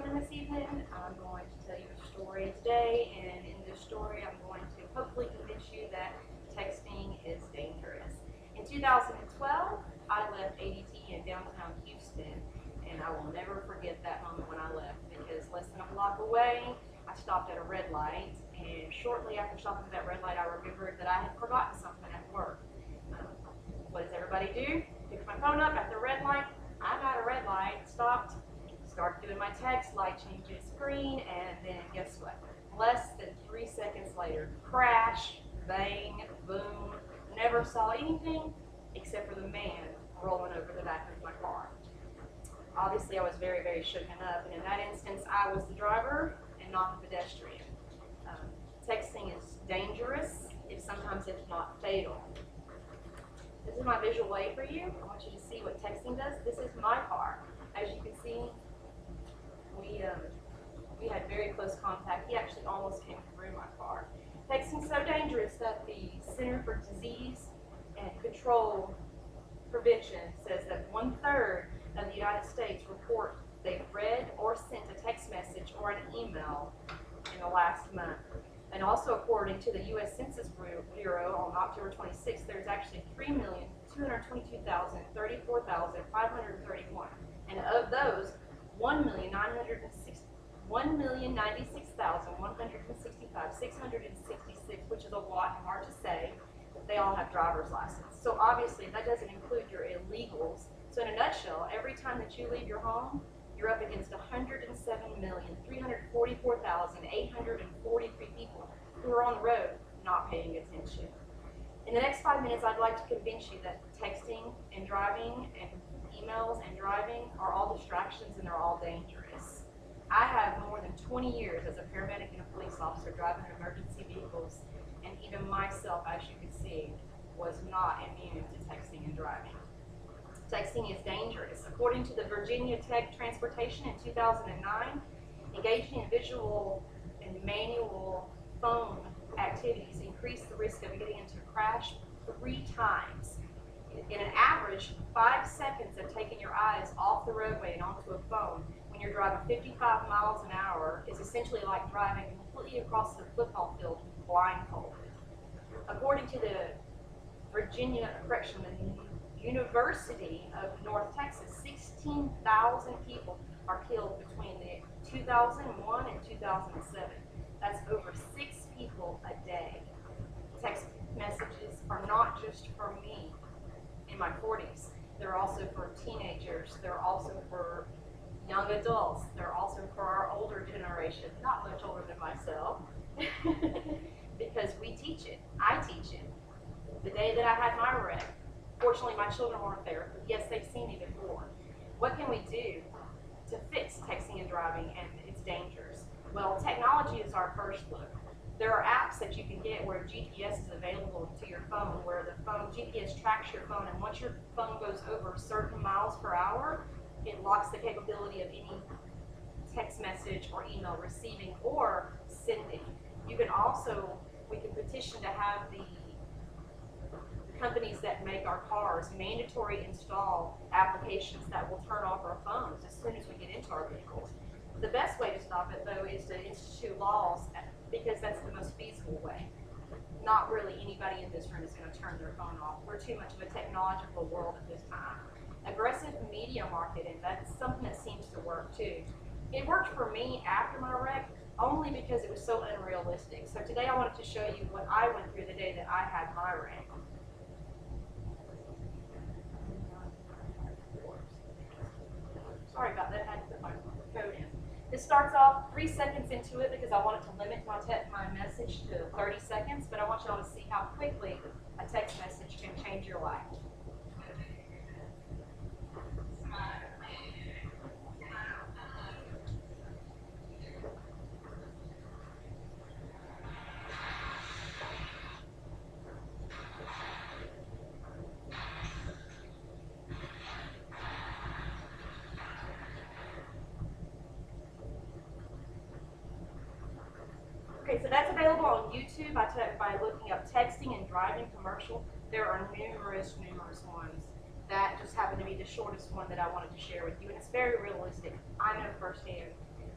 children this evening. I'm going to tell you a story today, and in this story I'm going to hopefully convince you that texting is dangerous. In 2012, I left ADT in downtown Houston, and I will never forget that moment when I left, because less than a block away, I stopped at a red light, and shortly after stopping at that red light, I remembered that I had forgotten something at work. What does everybody do? Pick my phone up at the red light. I'm at a red light, stopped, started doing my text, light changes screen, and then guess what? Less than 3 seconds later, crash, bang, boom, never saw anything except for the man rolling over the back of my car. Obviously, I was very, very shooken up, and in that instance, I was the driver and not the pedestrian. Texting is dangerous, sometimes it's not fatal. This is my visual aid for you. I want you to see what texting does. This is my car. As you can see, we had very close contact. He actually almost came through my car. Texting is so dangerous that the Center for Disease and Control Prevention says that 1/3 of the United States report they've read or sent a text message or an email in the last month. And also, according to the U.S. Census Bureau, on October 26th, there's actually 3,222,034,531. And of those, 1,096,165, which is a lot, hard to say, they all have driver's license. So obviously, that doesn't include your illegals. So in a nutshell, every time that you leave your home, you're up against 107,344,843 people who are on the road not paying attention. In the next 5 minutes, I'd like to convince you that texting and driving and emails and driving are all distractions and they're all dangerous. I have more than 20 years as a paramedic and a police officer driving emergency vehicles, and even myself, as you can see, was not immune to texting and driving. Texting is dangerous. According to the Virginia Tech Transportation in 2009, engaging in visual and manual phone activities increased the risk of getting into a crash 3 times. In an average, 5 seconds of taking your eyes off the roadway and onto a phone when you're driving 55 miles an hour is essentially like driving completely across the football field blindfolded. According to the University of North Texas, 16,000 people are killed between 2001 and 2007. That's over 6 people a day. Text messages are not just for me in my 40s. They're also for teenagers. They're also for young adults. They're also for our older generation, not much older than myself, because we teach it. I teach it. The day that I had my wreck, fortunately, my children weren't there, but yes, they've seen me before. What can we do to fix texting and driving and its dangers? Well, technology is our first look. There are apps that you can get where GPS is available to your phone, where the phone GPS tracks your phone, and once your phone goes over certain miles per hour, it locks the capability of any text message or email receiving or sending. You can also, we can petition to have the companies that make our cars mandatory install applications that will turn off our phones as soon as we get into our vehicles. The best way to stop it, though, is to institute laws, because that's the most feasible way. Not really anybody in this room is going to turn their phone off. We're too much of a technological world at this time. Aggressive media marketing, that's something that seems to work too. It worked for me after my wreck only because it was so unrealistic. So today I wanted to show you what I went through the day that I had my wreck. Sorry about that, I had to put my code in. This starts off 3 seconds into it because I wanted to limit my message to 30 seconds, but I want y'all to see how quickly a text message can change your life. Okay, so that's available on YouTube by looking up texting and driving commercial. There are numerous ones. That just happened to be the shortest one that I wanted to share with you, and it's very realistic. I know firsthand.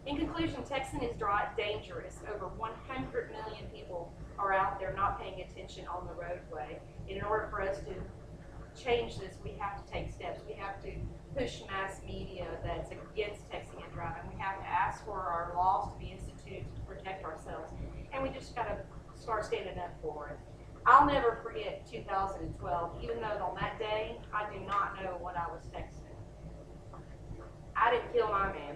In conclusion, texting is dangerous. Over 100 million people are out there not paying attention on the roadway. And in order for us to change this, we have to take steps. We have to push mass media that's against texting and driving. We have to ask for our laws to be instituted to protect ourselves. And we just got to start standing up for it. I'll never forget 2012, even though on that day, I do not know what I was texting. I didn't kill my man.